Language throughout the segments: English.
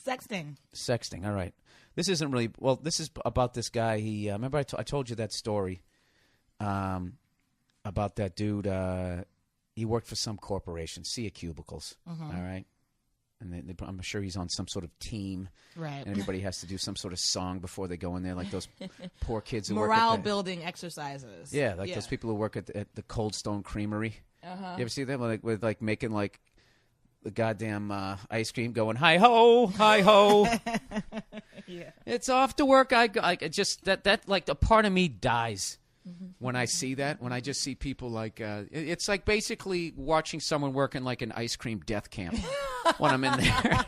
Sexting. All right. This isn't really well. This is about this guy. He remember I told you that story about that dude. He worked for some corporation, Sea Cubicles. All right. And I'm sure he's on some sort of team. Right. And everybody has to do some sort of song before they go in there, like those poor kids who morale work building exercises. Yeah, like those people who work at the Cold Stone Creamery. You ever see them with making like the goddamn ice cream going hi ho, hi ho. Yeah. It's off to work. I just that like a part of me dies when I see that. When I just see people like it's like basically watching someone work in like an ice cream death camp when I'm in there.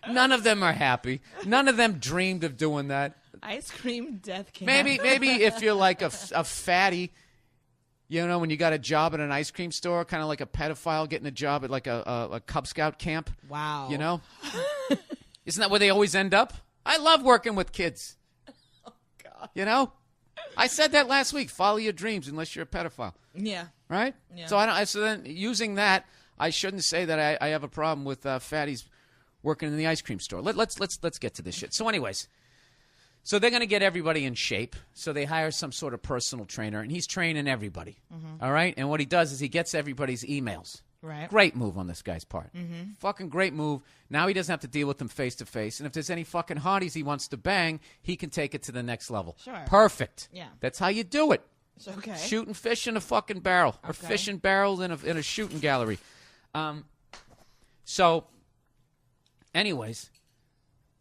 None of them are happy. None of them dreamed of doing that. Ice cream death camp. Maybe if you're like a fatty, you know, when you got a job at an ice cream store, kind of like a pedophile getting a job at like a Cub Scout camp. Wow. You know? Isn't that where they always end up? I love working with kids. Oh, God. You know? I said that last week. Follow your dreams unless you're a pedophile. Yeah. Right? Yeah. So then using that, I shouldn't say that I have a problem with fatties working in the ice cream store. Let's get to this shit. So anyways, so they're going to get everybody in shape. So they hire some sort of personal trainer, and he's training everybody. All right? And what he does is he gets everybody's emails. Right. Great move on this guy's part. Fucking great move. Now he doesn't have to deal with them face to face. And if there's any fucking hotties he wants to bang, he can take it to the next level. Sure. Perfect. Yeah. That's how you do it. Okay. Shooting fish in a fucking barrel. Or fishing barrels in a shooting gallery. So, anyways,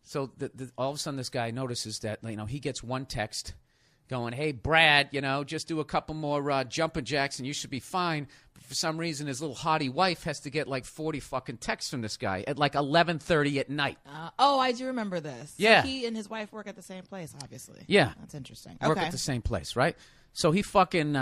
so all of a sudden this guy notices that, you know, he gets one text going, hey, Brad, you know, just do a couple more jumping jacks and you should be fine. But for some reason, his little hottie wife has to get like 40 fucking texts from this guy at like 11:30 at night. I do remember this. Yeah. So he and his wife work at the same place, obviously. Yeah. That's interesting. Work at the same place, right? So he fucking,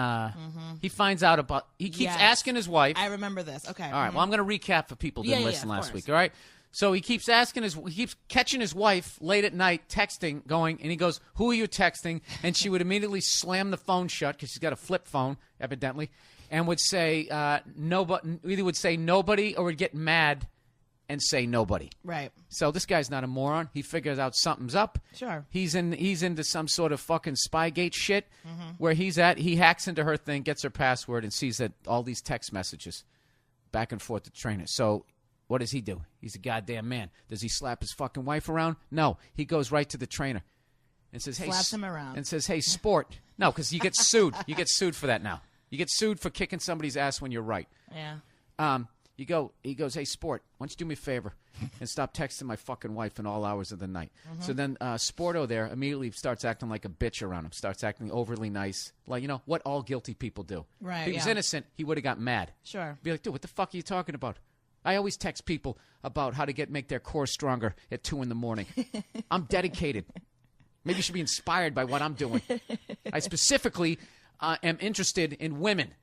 he finds out about, he keeps asking his wife. I remember this. Okay. All right, well, I'm going to recap for people who didn't listen last course. week, all right? So he keeps he keeps catching his wife late at night texting, going, and he goes, who are you texting? And she would immediately slam the phone shut because she's got a flip phone, evidently, and would say, nobody, either would say nobody or would get mad and say nobody. Right. So this guy's not a moron. He figures out something's up. Sure. He's into some sort of fucking Spygate shit where he's at. He hacks into her thing, gets her password, and sees that all these text messages back and forth to trainer. So what does he do? He's a goddamn man. Does he slap his fucking wife around? No. He goes right to the trainer and says, hey, slaps him around. And says, hey, sport. No, because you get sued. You get sued for that now. You get sued for kicking somebody's ass when you're right. Yeah. He goes, hey, sport, why don't you do me a favor and stop texting my fucking wife in all hours of the night. So then Sporto there immediately starts acting like a bitch around him, starts acting overly nice, like, you know, what all guilty people do. Right, If he was innocent, he would have got mad. Sure. Be like, dude, what the fuck are you talking about? I always text people about how to make their core stronger at 2 a.m. I'm dedicated. Maybe you should be inspired by what I'm doing. I specifically am interested in women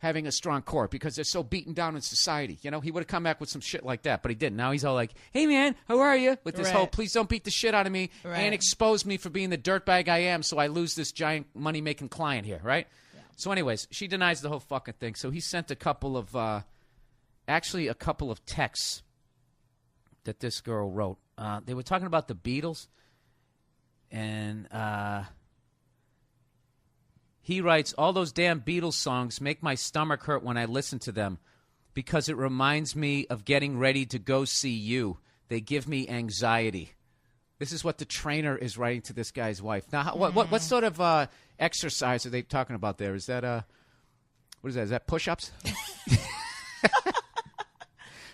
having a strong core because they're so beaten down in society. You know, he would have come back with some shit like that, but he didn't. Now he's all like, hey, man, how are you? With this whole, please don't beat the shit out of me and expose me for being the dirtbag I am so I lose this giant money-making client here, right? Yeah. So anyways, she denies the whole fucking thing. So he sent a couple of texts that this girl wrote. They were talking about the Beatles, and he writes, all those damn Beatles songs make my stomach hurt when I listen to them because it reminds me of getting ready to go see you. They give me anxiety. This is what the trainer is writing to this guy's wife. Now, what sort of exercise are they talking about there? Is that, what is that? Is that push-ups?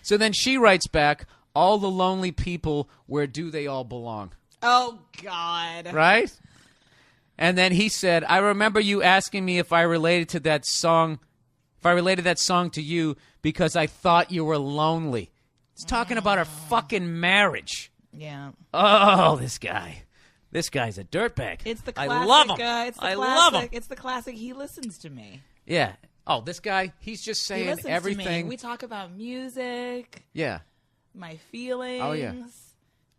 So then she writes back, all the lonely people, where do they all belong? Oh, God. Right? And then he said, I remember you asking me if I related that song to you because I thought you were lonely. It's talking about our fucking marriage. Yeah. Oh, this guy. This guy's a dirtbag. It's the classic. I love him. Love him. It's the classic. He listens to me. Yeah. Oh, this guy, he's just saying everything. To me. We talk about music. Yeah. My feelings. Oh, yeah.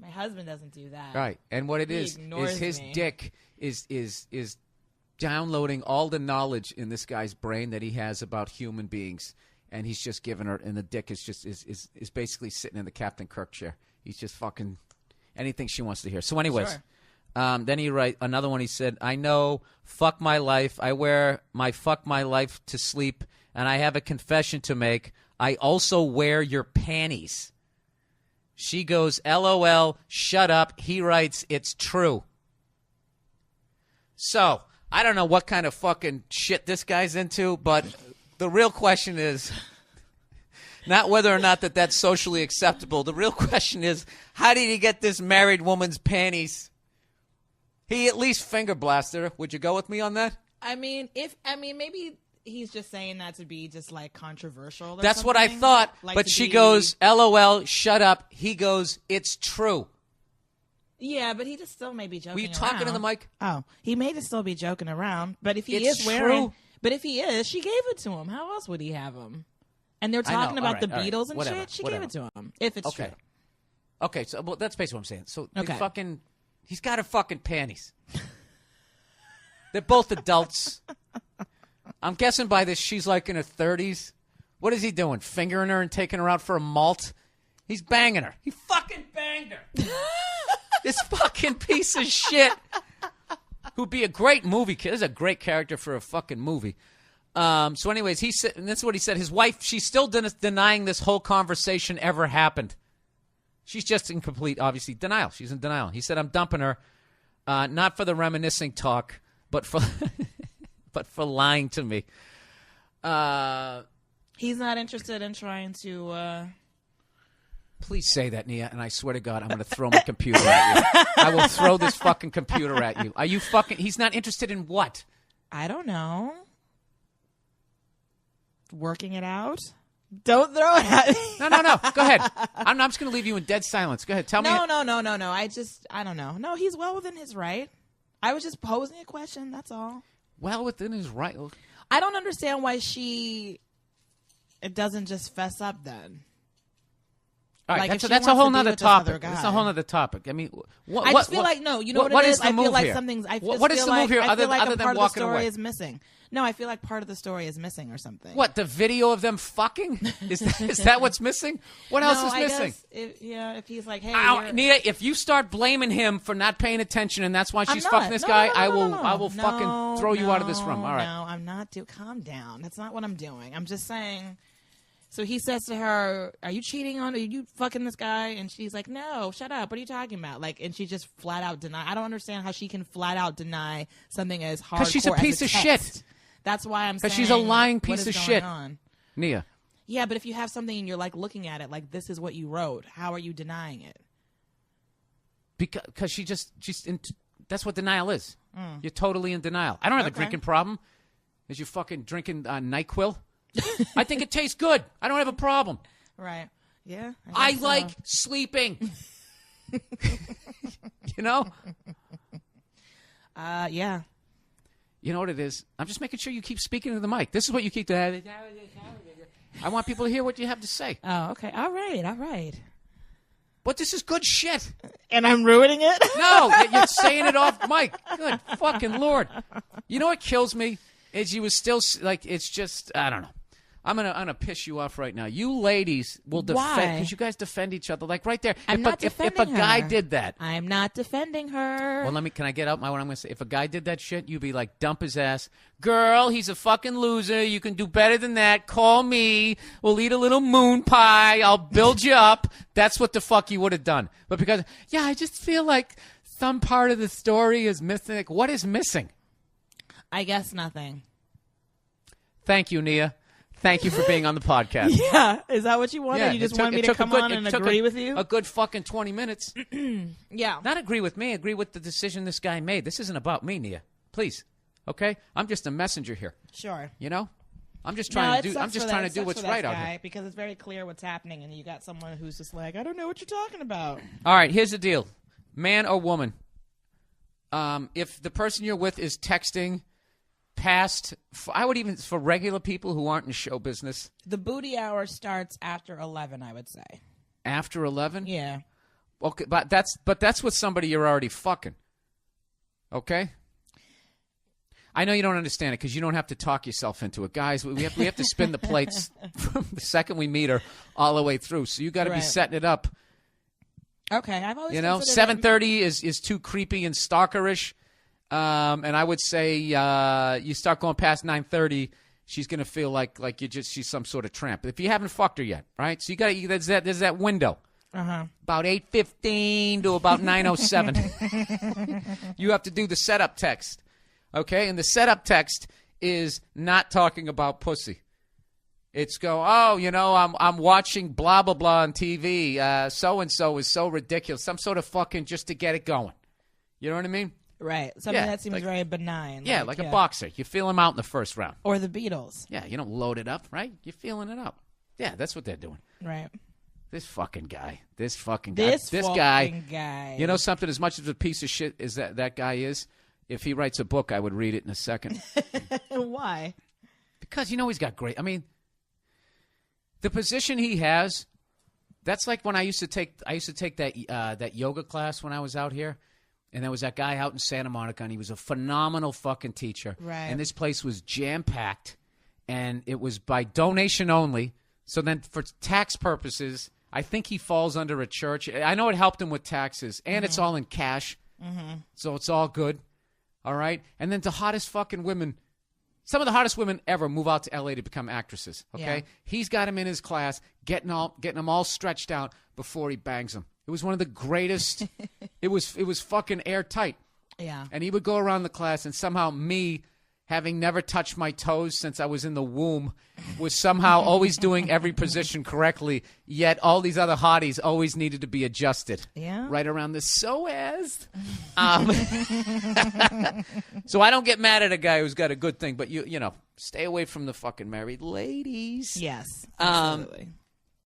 My husband doesn't do that. Right. And what it is his dick is downloading all the knowledge in this guy's brain that he has about human beings. and he's just giving her, and the dick is just is basically sitting in the Captain Kirk chair. He's just fucking anything she wants to hear. So, anyways. Sure. Then he write another one. He said, I know, fuck my life. I wear my fuck my life to sleep, and I have a confession to make. I also wear your panties. She goes, LOL, shut up. He writes, it's true. So, I don't know what kind of fucking shit this guy's into, but the real question is not whether or not that's socially acceptable. The real question is, how did he get this married woman's panties? He at least finger blasted her. Would you go with me on that? I mean, maybe he's just saying that to be just like controversial. That's what I thought. Like but she goes, LOL, shut up. He goes, it's true. Yeah, but he just still may be joking. Were you talking around. to the mic? Oh, he may just still be joking around. But if he It's is wearing, true. but if he is, she gave it to him. How else would he have them? And they're talking about the Beatles and whatever, shit. She whatever. gave it to him. If it's true. Okay, so that's basically what I'm saying. So Okay. he's got her fucking panties. They're both adults. I'm guessing by this she's like in her 30s. What is he doing? Fingering her and taking her out for a malt? He's banging her. He fucking banged her. This fucking piece of shit. Who'd be a great movie kid. This is a great character for a fucking movie. So anyways, he said, and that's what he said. His wife, she's still denying this whole conversation ever happened. She's just in complete, obviously, denial. She's in denial. He said, I'm dumping her, not for the reminiscing talk, but for but for lying to me. He's not interested in trying to... Please say that, Nia, and I swear to God, I'm going to throw my computer at you. I will throw this fucking computer at you. Are you fucking... He's not interested in what? I don't know. Working it out? Don't throw it at me. No. Go ahead. I'm just going to leave you in dead silence. Go ahead. Tell me. No. I don't know. No, he's well within his right. I was just posing a question. That's all. Well within his right. I don't understand why it doesn't just fess up then. All right, Like, that's a whole nother topic. That's a whole nother topic. I mean, I just feel like no. You know what it is? I feel like here? something's. I What is feel the like, move here I other feel like than a part walking of the story away? is missing. No, I feel like part of the story is missing or something. What, the video of them fucking? Is that what's missing? What else is missing? If he's like, hey, Nia, if you start blaming him for not paying attention and that's why she's fucking this guy, I will fucking throw you out of this room. All right. No, I'm not. Calm down. That's not what I'm doing. I'm just saying. So he says to her, are you cheating on her? Are you fucking this guy? And she's like, no, shut up. What are you talking about? Like, and she just flat out deny. I don't understand how she can flat out deny something as hardcore because she's a piece of shit. That's why I'm saying. Because she's a lying piece of shit. On? Nia. Yeah, but if you have something and you're like looking at it, like this is what you wrote, how are you denying it? Because that's what denial is. You're totally in denial. I don't have a drinking problem. Is you fucking drinking NyQuil? I think it tastes good. I don't have a problem. Right. Yeah. I like sleeping. You know? Yeah. You know what it is? I'm just making sure you keep speaking to the mic. This is what you keep doing. I want people to hear what you have to say. Oh, okay. All right. But this is good shit. And I'm ruining it? No, you're saying it off mic. Good fucking Lord. You know what kills me? Is you was still, like, it's just, I don't know. I'm gonna piss you off right now. You ladies will defend, because you guys defend each other, like right there. I'm not defending if a guy did that, I'm not defending her. Well, can I get out what I'm gonna say? If a guy did that shit, you'd be like, dump his ass, girl. He's a fucking loser. You can do better than that. Call me. We'll eat a little moon pie. I'll build you up. That's what the fuck you would have done. But because, I just feel like some part of the story is missing. Like, what is missing? I guess nothing. Thank you, Nia. Thank you for being on the podcast. Yeah. Is that what you wanted? Yeah, you just wanted me to come on and agree with you? A good fucking 20 minutes. Yeah. Not agree with me. Agree with the decision this guy made. This isn't about me, Nia. Please. Okay? I'm just a messenger here. Sure. You know? I'm just trying to do what's right out here. Because it's very clear what's happening, and you got someone who's just like, I don't know what you're talking about. All right, here's the deal. Man or woman, if the person you're with is texting past, I would even, for regular people who aren't in show business. The booty hour starts after 11, I would say. After 11? Yeah. Okay, but that's with somebody you're already fucking. Okay? I know you don't understand it because you don't have to talk yourself into it. Guys, we have to spin the plates from the second we meet her all the way through. So you got to be setting it up. Okay, I've always 7:30 is too creepy and stalkerish. And I would say you start going past 9:30, she's gonna feel like she's some sort of tramp. If you haven't fucked her yet, right? So there's that window. About 8:15 to about 9:07. You have to do the setup text, okay? And the setup text is not talking about pussy. It's I'm watching blah blah blah on TV. So and so is so ridiculous. Some sort of fucking just to get it going. You know what I mean? Right. Something that seems very benign. Yeah, like a boxer. You feel him out in the first round. Or the Beatles. Yeah, you don't load it up, right? You're feeling it up. Yeah, that's what they're doing. Right. This fucking guy. This guy. You know something? As much of a piece of shit as that guy is, if he writes a book, I would read it in a second. Why? Because he's got great. I mean, the position he has. That's like when I used to take that yoga class when I was out here. And there was that guy out in Santa Monica, and he was a phenomenal fucking teacher. Right. And this place was jam-packed, and it was by donation only. So then for tax purposes, I think he falls under a church. I know it helped him with taxes, and it's all in cash. So it's all good. All right? And then the hottest fucking women, some of the hottest women ever move out to L.A. to become actresses. Okay? Yeah. He's got them in his class, getting them all stretched out before he bangs them. It was one of the greatest. It was fucking airtight. Yeah. And he would go around the class, and somehow me, having never touched my toes since I was in the womb, was somehow always doing every position correctly, yet all these other hotties always needed to be adjusted. Yeah. Right around the psoas. So I don't get mad at a guy who's got a good thing, but you stay away from the fucking married ladies. Yes, absolutely.